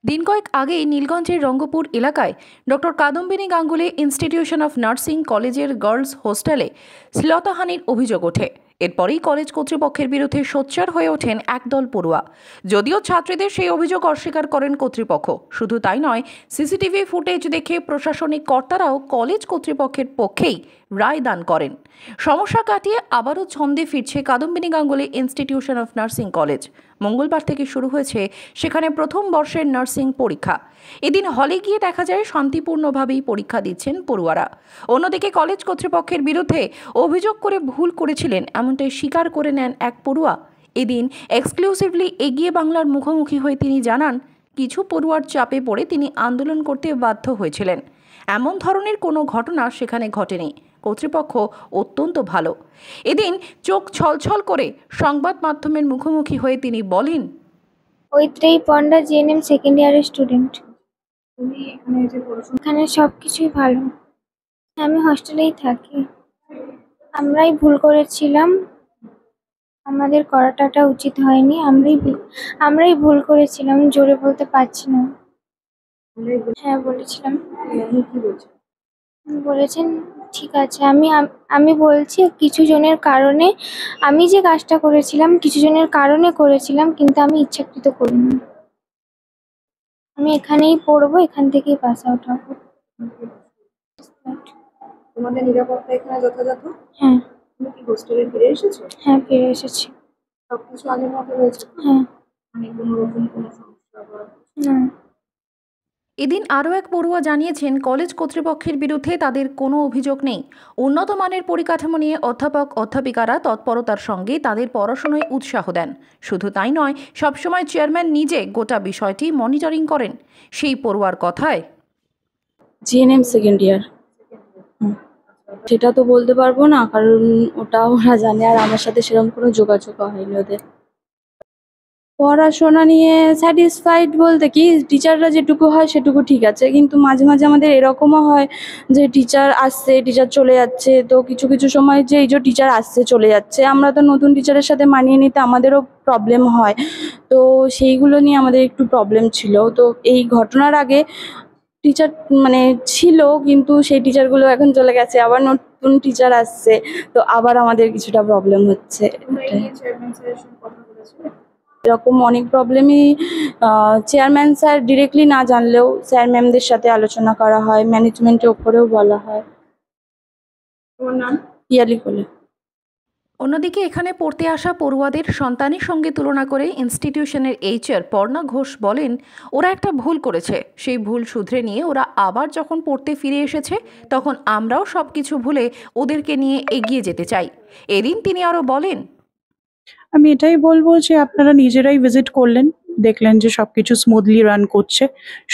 দিন কয়েক আগেই নীলগঞ্জের রঙ্গপুর এলাকায় doctor Kadambini Ganguly institution of nursing কলেজের গার্লস হোস্টেলে শ্লীলতাহানির অভিযোগ ওঠে। এরপরেই কলেজ কর্তৃপক্ষের বিরুদ্ধে সোচ্চার হয়ে ওঠেন একদল পড়ুয়া। যদিও ছাত্রীদের সেই অভিযোগ অস্বীকার করেন কর্তৃপক্ষ। শুধু তাই নয়, সিসিটিভি ফুটেজ দেখে প্রশাসনিক কর্তারাও কলেজ কর্তৃপক্ষের পক্ষেই রায় দান করেন। সমস্যা কাটিয়ে আবারও ছন্দে ফিরছে Kadambini Ganguly institution of nursing college. মঙ্গলবার থেকে শুরু হয়েছে সেখানে প্রথম বর্ষের নার্সিং পরীক্ষা। এদিন হলে গিয়ে দেখা যায় শান্তিপূর্ণভাবেই পরীক্ষা দিচ্ছেন পড়ুয়ারা। অন্যদিকে কলেজ কর্তৃপক্ষের বিরুদ্ধে অভিযোগ করে ভুল করেছিলেন এমনটাই স্বীকার করে নেন এক পড়ুয়া। এদিন এক্সক্লুসিভলি এগিয়ে বাংলার মুখোমুখি হয়ে তিনি জানান, কিছু পড়ুয়ার চাপে পড়ে তিনি আন্দোলন করতে বাধ্য হয়েছিলেন। এমন ধরনের কোনো ঘটনা সেখানে ঘটেনি। কর্তৃপক্ষ অত্যন্ত ভালো। এদিন চোখ ছলছল করে সংবাদ মাধ্যমের মুখোমুখি হয়ে তিনি বলেন, ঐত্রেয়ী পণ্ডা জিএনএম সেকেন্ড ইয়ারের স্টুডেন্ট। এখানে সব কিছুই ভালো। আমি হস্টেলেই থাকি। আমরাই ভুল করেছিলাম, আমাদের করাটা উচিত হয়নি। আমরাই ভুল করেছিলাম, জোরে বলতে পারছি না। হ্যাঁ বলেছিলাম। বলেছেন ঠিক আছে। আমি বলছি কিছু জনের কারণে আমি যে কাজটা করেছিলাম, কিছু জনের কারণে করেছিলাম, কিন্তু আমি ইচ্ছাকৃত করিনি। আমি এখানেই পড়বো, এখান থেকেই পাস আউট হবো। তোমাদের নিরাপত্তা এখানে যথাযথ? হ্যাঁ। তুমি কি হোস্টেলে ফিরে এসেছো? হ্যাঁ, ফিরে এসেছি। সবকিছু আগের মতো রয়েছে? হ্যাঁ। মানে কোনো রকম কোনো সমস্যা বা না। এদিন আরও এক পড়ুয়া জানিয়েছেন, কলেজ কর্তৃপক্ষের বিরুদ্ধে তাদের কোনো অভিযোগ নেই। উন্নত মানের পরিকাঠামো নিয়ে অধ্যাপক অধ্যাপিকারা তৎপরতার সঙ্গে তাদের পড়াশোনায় উৎসাহ দেন। শুধু তাই নয়, সবসময় চেয়ারম্যান নিজে গোটা বিষয়টি মনিটরিং করেন। সেই পড়ুয়ার কথায়, জিএনএম সেকেন্ড ইয়ার। সেটা তো বলতে পারবো না, কারণ ওটা ওরা জানে, আর আমার সাথে সেরকম কোনো যোগাযোগ হয়নি ওদের। পড়াশোনা নিয়ে স্যাটিসফাইড বলতে কি, টিচাররা যেটুকু হয় সেটুকু ঠিক আছে, কিন্তু মাঝে মাঝে আমাদের এরকমও হয় যে টিচার আসছে, টিচার চলে যাচ্ছে। তো কিছু কিছু সময় যে এই যে টিচার আসছে চলে যাচ্ছে, আমরা তো নতুন টিচারের সাথে মানিয়ে নিতে আমাদেরও প্রবলেম হয়। তো সেইগুলো নিয়ে আমাদের একটু প্রবলেম ছিল। তো এই ঘটনার আগে টিচার মানে ছিল, কিন্তু সেই টিচারগুলো এখন চলে গেছে, আবার নতুন টিচার আসছে, তো আবার আমাদের কিছুটা প্রবলেম হচ্ছে। এরকম অনেক প্রবলেমই চেয়ারম্যান স্যার ডিরেক্টলি না জানলেও স্যার ম্যামদের সাথে আলোচনা করা হয়, ম্যানেজমেন্টের ওপরেও বলা হয়। তোমার নাম? ইয়ালি কোলে। অন্যদিকে এখানে পড়তে আসা পড়ুয়াদের সন্তানের সঙ্গে তুলনা করে ইনস্টিটিউশনের এইচআর পর্ণা ঘোষ বলেন, ওরা একটা ভুল করেছে, সেই ভুল শুধরে নিয়ে ওরা আবার যখন পড়তে ফিরে এসেছে, তখন আমরাও সব কিছু ভুলে ওদেরকে নিয়ে এগিয়ে যেতে চাই। এদিন তিনি আরও বলেন, আমি এটাই বলবো যে আপনারা নিজেরাই ভিজিট করলেন, দেখলেন যে সবকিছু স্মুথলি রান করছে।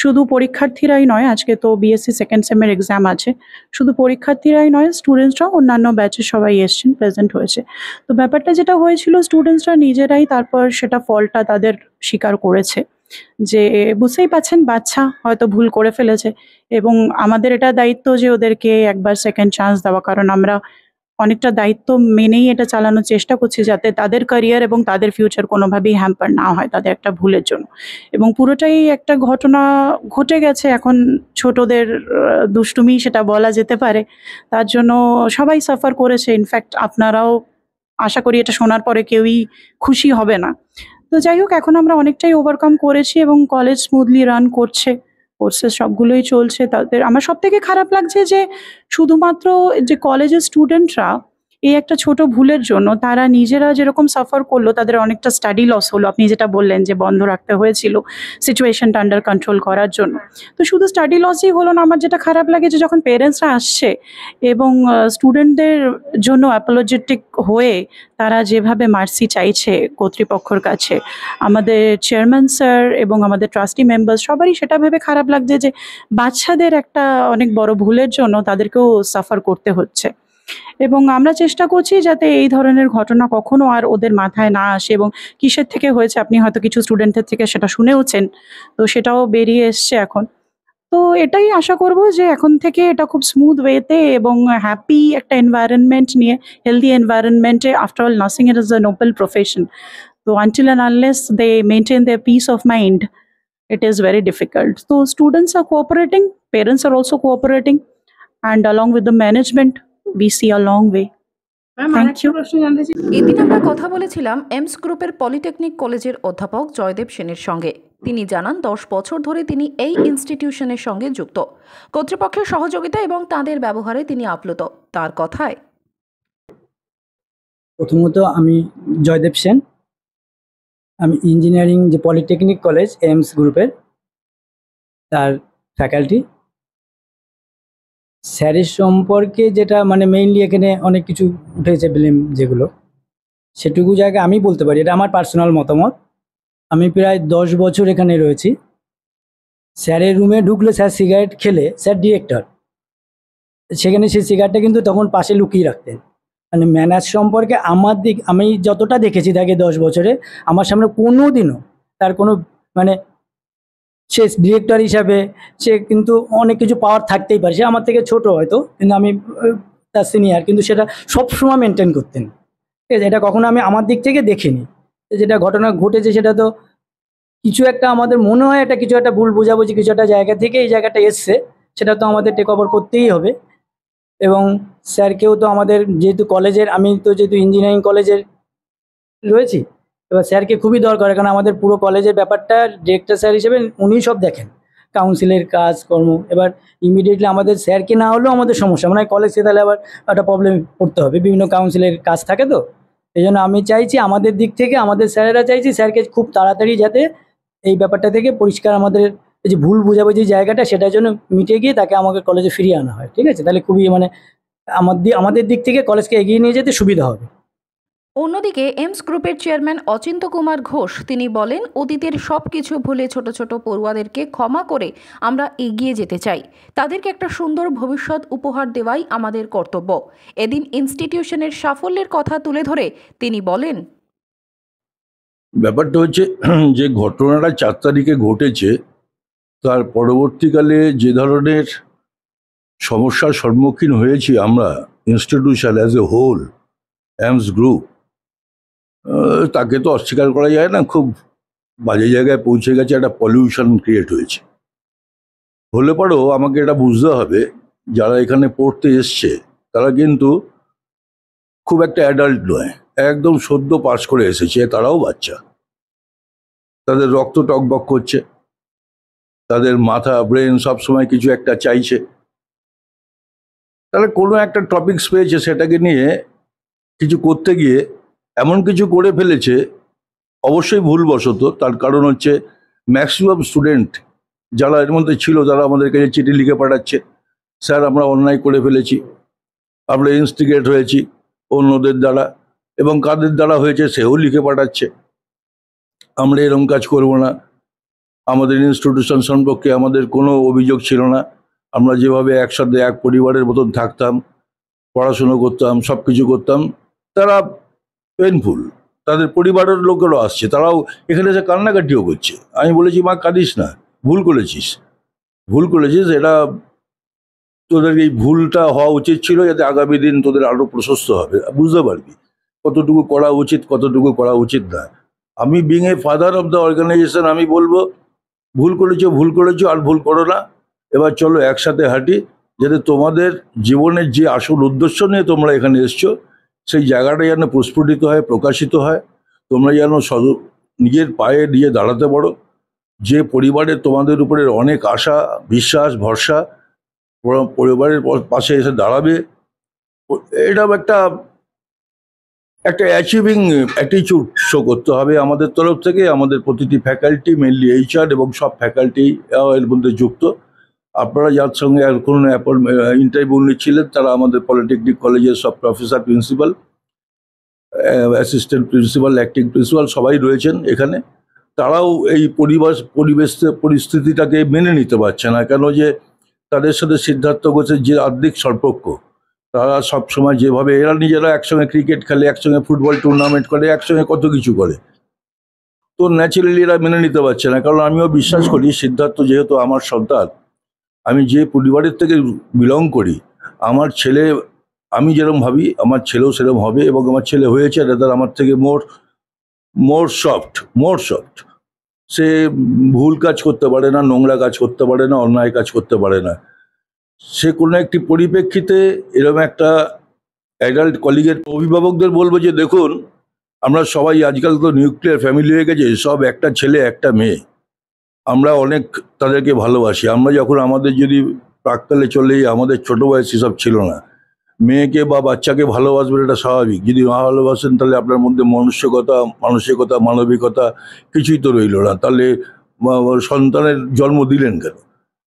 শুধু পরীক্ষার্থীরাই নয়, আজকে তো বিএসসি সেকেন্ড সেমের এক্সাম আছে, শুধু পরীক্ষার্থীরাই নয়, স্টুডেন্টসরাও অন্যান্য ব্যাচের সবাই এসছেন, প্রেজেন্ট হয়েছে। তো ব্যাপারটা যেটা হয়েছিল, স্টুডেন্টসরা নিজেরাই তারপর সেটা ফলটা তাদের স্বীকার করেছে, যে বুঝতেই পাচ্ছেন বাচ্চা হয়তো ভুল করে ফেলেছে, এবং আমাদের এটা দায়িত্ব যে ওদেরকে একবার সেকেন্ড চান্স দেওয়া, কারণ আমরা অনেকটা দায়িত্ব মেনেই এটা চালানোর চেষ্টা করছি, যাতে তাদের ক্যারিয়ার এবং তাদের ফিউচার কোনোভাবেই হ্যাম্পার না হয় তাদের একটা ভুলের জন্য। এবং পুরোটাই একটা ঘটনা ঘটে গেছে, এখন ছোটদের দুষ্টুমি সেটা বলা যেতে পারে, তার জন্য সবাই সাফার করেছে। ইনফ্যাক্ট আপনারাও আশা করি এটা শোনার পরে কেউই খুশি হবে না। তো যাই হোক, এখন আমরা অনেকটাই ওভারকাম করেছি এবং কলেজ স্মুথলি রান করছে, কোর্সেস সবগুলোই চলছে। তাদের আমার সব থেকে খারাপ লাগছে যে শুধুমাত্র যে কলেজের স্টুডেন্টরা এই একটা ছোট ভুলের জন্য তারা নিজেরা যেরকম সাফার করলো, তাদের অনেকটা স্টাডি লস হলো। আপনি যেটা বললেন যে বন্ধ রাখতে হয়েছিল সিচুয়েশনটা আন্ডার কন্ট্রোল করার জন্য, তো শুধু স্টাডি লসই হলো না, আমার যেটা খারাপ লাগে যে যখন পেরেন্টসরা আসছে এবং স্টুডেন্টদের জন্য অ্যাপোলজেটিক হয়ে তারা যেভাবে মার্সি চাইছে কর্তৃপক্ষের কাছে, আমাদের চেয়ারম্যান স্যার এবং আমাদের ট্রাস্টি মেম্বার সবারই সেটা ভেবে খারাপ লাগছে যে বাচ্চাদের একটা অনেক বড় ভুলের জন্য তাদেরকেও সাফার করতে হচ্ছে। এবং আমরা চেষ্টা করছি যাতে এই ধরনের ঘটনা কখনো আর ওদের মাথায় না আসে। এবং কিসের থেকে হয়েছে আপনি হয়তো কিছু স্টুডেন্টের থেকে সেটা শুনেওছেন, তো সেটাও বেরিয়ে এসছে এখন। তো এটাই আশা করব যে এখন থেকে এটা খুব স্মুথ ওয়েতে এবং হ্যাপি একটা এনভায়রনমেন্ট নিয়ে, হেলদি এনভায়রনমেন্টে, after all nursing it is a noble profession, তো until and unless they maintain their peace of mind, it is very difficult. So students are cooperating, parents are also cooperating, and along with the management, we see a long way. Ma'am Thank আরেকটা you. প্রশ্ন জানতে চাই। এদিন আমরা কথা বলেছিলাম aims গ্রুপের polytechnic কলেজের অধ্যাপক জয়দেব সেনের সঙ্গে। তিনি জানান 10 বছর ধরে তিনি এই ইনস্টিটিউশনের সঙ্গে যুক্ত। কর্তৃপক্ষের সহযোগিতা এবং তাঁদের ব্যবহারে তিনি আপ্লুত। তার কথায়, প্রথমত আমি জয়দেব সেন, আমি ইঞ্জিনিয়ারিং যে পলিটেকনিক কলেজ এমস গ্রুপের তার ফ্যাকাল্টি। স্যারের সম্পর্কে যেটা মানে মেইনলি এখানে অনেক কিছু উঠেছে ব্লেম, যেগুলো সেটুকু জায়গায় আমি বলতে পারি, এটা আমার পার্সোনাল মতামত। আমি প্রায় 10 বছর এখানে রয়েছি। স্যারের রুমে ঢুকলে স্যার সিগারেট খেলে, স্যার ডিরেক্টর, সেখানে সেই সিগারেটটা কিন্তু তখন পাশে লুকিয়ে রাখতেন। মানে ম্যানার্স সম্পর্কে আমি যতটা দেখেছি তাকে 10 বছরে, আমার সামনে কোনো দিনও তার কোনো মানে, সে ডিরেক্টর হিসাবে সে কিন্তু অনেক কিছু পাওয়ার থাকতেই পারে, সে আমার থেকে ছোট হয়তো, কিন্তু আমি তার সিনিয়র, কিন্তু সেটা সবসময় মেনটেন করতেন। ঠিক আছে, এটা কখনো আমি আমার দিক থেকে দেখিনি। যেটা ঘটনা ঘটেছে সেটা তো কিছু একটা আমাদের মনে হয়, এটা কিছু একটা ভুল বোঝাবুঝি কিছু একটা জায়গা থেকে এই জায়গাটা এসছে, সেটা তো আমাদের টেক ওভার করতেই হবে। এবং স্যারকেও তো আমাদের, যেহেতু কলেজের, আমি তো যেহেতু ইঞ্জিনিয়ারিং কলেজের রয়েছি, এবার স্যারকে খুবই দরকার, কারণ আমাদের পুরো কলেজের ব্যাপারটা ডিরেক্টর স্যার হিসেবে উনিই সব দেখেন, কাউন্সিলের কাজকর্ম। এবার ইমিডিয়েটলি আমাদের স্যারকে না হলেও আমাদের সমস্যা, মানে কলেজকে তাহলে আবার একটা প্রবলেম পড়তে হবে, বিভিন্ন কাউন্সিলের কাজ থাকে। তো এই জন্য আমি চাইছি আমাদের দিক থেকে, আমাদের স্যারেরা চাইছি স্যারকে খুব তাড়াতাড়ি যাতে এই ব্যাপারটা থেকে পরিষ্কার, আমাদের এই যে ভুল বোঝাবুঝি জায়গাটা, সেটার জন্য মিটে গিয়ে তাকে আমাকে কলেজে ফিরিয়ে আনা হয়। ঠিক আছে, তাহলে খুবই মানে আমাদের দিক থেকে কলেজকে এগিয়ে নিয়ে যেতে সুবিধা হবে। অন্যদিকে এমস গ্রুপের চেয়ারম্যান অচিন্ত কুমার ঘোষ তিনি বলেন, অতীতের সবকিছু ভুলে ছোট ছোট পড়ুয়াদেরকে ক্ষমা করে আমরা এগিয়ে যেতে চাই। তাদেরকে একটা সুন্দর ভবিষ্যৎ উপহার দেওয়াই আমাদের কর্তব্য। এদিন ইনস্টিটিউশনের সাফল্যের কথা তুলে ধরে তিনি বলেন, ব্যাপারটা হচ্ছে যে ঘটনাটা 4 তারিখে ঘটেছে, তার পরবর্তীকালে যে ধরনের সমস্যার সম্মুখীন হয়েছি আমরা institution as a whole, AIIMS group, তাকে তো অস্বীকার করা যায় না। খুব বাজে জায়গায় পৌঁছে গেছে, একটা পলিউশন ক্রিয়েট হয়েছে। হলে পরেও আমাকে এটা বুঝতে হবে, যারা এখানে পড়তে এসছে তারা কিন্তু খুব একটা অ্যাডাল্ট নয়, একদম সদ্য পাস করে এসেছে, তারাও বাচ্চা। তাদের রক্ত টকবক করছে, তাদের মাথা ব্রেন সবসময় কিছু একটা চাইছে। তাহলে কোনো একটা টপিকস পেয়েছে, সেটাকে নিয়ে কিছু করতে গিয়ে এমন কিছু করে ফেলেছে, অবশ্যই ভুলবশত। তার কারণ হচ্ছে ম্যাক্সিমাম স্টুডেন্ট যারা এর মধ্যে ছিল, তারা আমাদের কাছে চিঠি লিখে পাঠাচ্ছে, স্যার আমরা অন্যায় করে ফেলেছি, আমরা ইনস্টিগেট হয়েছি অন্যদের দ্বারা, এবং কাদের দ্বারা হয়েছে সেও লিখে পাঠাচ্ছে, আমরা এরকম কাজ করব না, আমাদের ইনস্টিটিউশন সম্পর্কে আমাদের কোনো অভিযোগ ছিল না, আমরা যেভাবে একসাথে এক পরিবারের মতন থাকতাম, পড়াশুনো করতাম, সব কিছু করতাম, তারা পেনফুল। তাদের পরিবারের লোকেরও আসছে, তারাও এখানে এসে কান্নাকাটিও করছে। আমি বলেছি, মা কাঁদিস না, ভুল করেছিস, এটা তোদের এই ভুলটা হওয়া উচিত ছিল, যাতে আগামী দিন তোদের আরো প্রশস্ত হবে, বুঝতে পারবি কতটুকু করা উচিত কতটুকু করা উচিত না। আমি being a father of the organization আমি বলবো, ভুল করেছো আর ভুল করো না। এবার চলো একসাথে হাঁটি, যাতে তোমাদের জীবনের যে আসল উদ্দেশ্য নিয়ে তোমরা এখানে এসছো, সেই জায়গাটা যেন প্রস্ফুটিত হয়, প্রকাশিত হয়। তোমরা যেন নিজের পায়ে নিয়ে দাঁড়াতে পারো। যে পরিবারের তোমাদের উপরে অনেক আশা, বিশ্বাস, ভরসা, পরিবারের পাশে এসে দাঁড়াবে, এটা একটা অ্যাচিভিং অ্যাটিটিউড শো করতে হবে আমাদের তরফ থেকে। আমাদের প্রতিটি ফ্যাকাল্টি, মেনলি এইচআর এবং সব ফ্যাকাল্টি এর মধ্যে যুক্ত। আপনারা যার সঙ্গে এখন ইন্টারভিউ নিচ্ছিলেন, তারা আমাদের পলিটেকনিক কলেজের সব professor, principal, assistant principal, acting principal সবাই রয়েছেন এখানে। তারাও এই পরিস্থিতিটাকে মেনে নিতে পারছে না, কেন যে তাদের সাথে সিদ্ধার্থ ঘোষের যে আর্থিক সম্পর্ক, তারা সবসময় যেভাবে এরা নিজেরা একসঙ্গে ক্রিকেট খেলে, একসঙ্গে ফুটবল টুর্নামেন্ট করে, একসঙ্গে কত কিছু করে, তো ন্যাচারালি এরা মেনে নিতে পারছে না। কারণ আমিও বিশ্বাস করি, সিদ্ধার্থ যেহেতু আমার সন্তান, আমি যে পরিবারের থেকে বিলং করি, আমার ছেলে, আমি যেরকম ভাবি আমার ছেলেও সেরকম হবে, এবং আমার ছেলে হয়েছে, এটা আমার থেকে মোর সফট। সে ভুল কাজ করতে পারে না, নোংরা কাজ করতে পারে না, অন্যায় কাজ করতে পারে না। সে কোনো একটি পরিপ্রেক্ষিতে এরকম একটা অ্যাডাল্ট কলিগের অভিভাবকদের বলবো যে দেখুন, আমরা সবাই আজকাল তো নিউক্লিয়ার ফ্যামিলি হয়ে গেছে, সব একটা ছেলে একটা মেয়ে, আমরা অনেক তাদেরকে ভালোবাসি। আমরা যখন আমাদের যদি প্রাককালে চলে যাই, আমাদের ছোট বয়সে সব ছিল না। মেয়েকে বা বাচ্চাকে ভালোবাসবেন, এটা স্বাভাবিক। যদি না ভালোবাসেন তাহলে আপনার মধ্যে মনুষ্যকতা, মানসিকতা, মানবিকতা কিছুই তো রইল না। তাহলে সন্তানের জন্ম দিলেন কেন?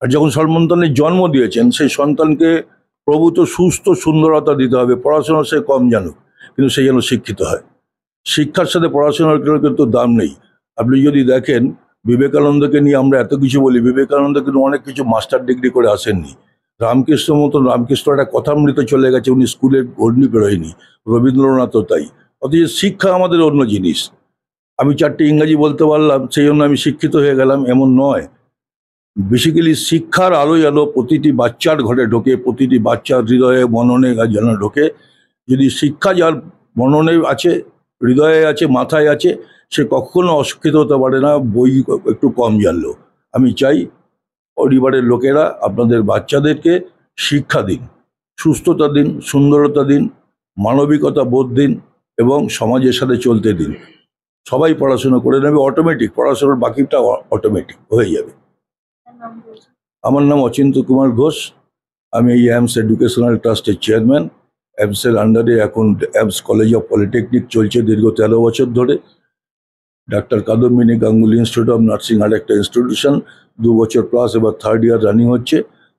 আর যখন সন্তানের জন্ম দিয়েছেন, সেই সন্তানকে প্রভূত সুস্থ সুন্দরতা দিতে হবে। পড়াশোনা সে কম জানুক, কিন্তু সে যেন শিক্ষিত হয়। শিক্ষার সাথে পড়াশোনার কিন্তু দাম নেই। আপনি যদি দেখেন, বিবেকানন্দকে নিয়ে আমরা এত কিছু বলি, বিবেকানন্দ কিন্তু অনেক কিছু মাস্টার ডিগ্রি করে আসেননি। রামকৃষ্ণ মতন, রামকৃষ্ণ একটা কথামৃত চলে গেছে, উনি স্কুলের গণ্ডি বেরোয়নি। রবীন্দ্রনাথও তাই। অথচ শিক্ষা আমাদের অন্য জিনিস। আমি 4টে ইংরাজি বলতে পারলাম, সেই জন্য আমি শিক্ষিত হয়ে গেলাম, এমন নয়। বেসিক্যালি শিক্ষার আলোয় আলো প্রতিটি বাচ্চার ঘরে ঢোকে, প্রতিটি বাচ্চার হৃদয়ে মননে যেন ঢোকে। যদি শিক্ষা যার মননে আছে, হৃদয়ে আছে, মাথায় আছে, সে কখনো অশিক্ষিত হতে পারে না, বই একটু কম জানলেও। আমি চাই পরিবারের লোকেরা আপনাদের বাচ্চাদেরকে শিক্ষা দিন, সুস্থতা দিন, সুন্দরতা দিন, মানবিকতা বোধ দিন এবং সমাজের সাথে চলতে দিন। সবাই পড়াশোনা করে নেবে, অটোমেটিক পড়াশোনার বাকিটা অটোমেটিক হয়ে যাবে। আমার নাম অচিন্ত কুমার ঘোষ। আমি এই অ্যামস এডুকেশনাল ট্রাস্টের চেয়ারম্যান। অ্যামসের আন্ডারে এখন অ্যামস কলেজ অফ পলিটেকনিক চলছে দীর্ঘ 13 বছর ধরে। Doctor Kadambini Ganguly institute of nursing আর একটা ইনস্টিটিউশন, 2 বছর প্লাস, এবার 3rd ইয়ার রানিং হচ্ছে।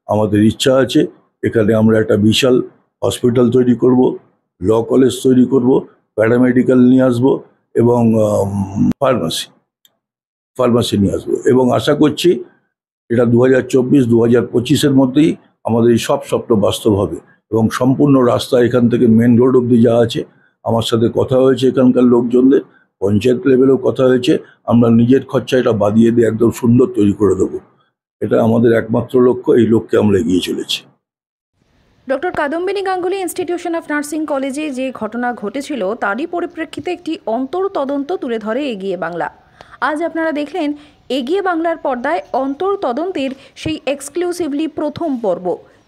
আমাদের ইচ্ছা আছে এখানে আমরা একটা বিশাল হসপিটাল তৈরি করব, ল কলেজ তৈরি করব, প্যারামেডিক্যাল নিয়ে আসবো এবং ফার্মাসি নিয়ে আসবো। এবং আশা করছি এটা 2024-2025-এর মধ্যেই আমাদের এই সব স্বপ্ন বাস্তব হবে। এবং সম্পূর্ণ রাস্তা এখান থেকে মেন রোড অবধি যা আছে, আমার সাথে কথা হয়েছে এখানকার লোকজনদের, পঞ্চায়েত লেভেলেও কথা হয়েছে। আমরা নিজের খরচা এটা বাদিয়ে দিয়ে একদম সুন্দর তৈরি করে দেবো। এটা আমাদের একমাত্র লক্ষ্য, এই লক্ষ্যে আমরা এগিয়ে চলেছি। Doctor Kadambini Ganguly institution of nursing কলেজে যে ঘটনা ঘটেছিল তারই পরিপ্রেক্ষিতে একটি অন্তর্তদন্ত তুলে ধরে এগিয়ে বাংলা। আজ আপনারা দেখলেন এগিয়ে বাংলার পর্দায় অন্তর্তদন্তের সেই এক্সক্লুসিভলি প্রথম পর্ব,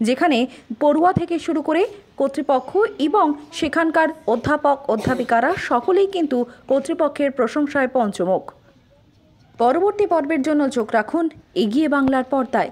যেখানে পড়ুয়া থেকে শুরু করে কর্তৃপক্ষ এবং সেখানকার অধ্যাপক অধ্যাপিকারা সকলেই কিন্তু কর্তৃপক্ষের প্রশংসায় পঞ্চমুখ। পরবর্তী পর্বের জন্য চোখ রাখুন এগিয়ে বাংলার পর্দায়।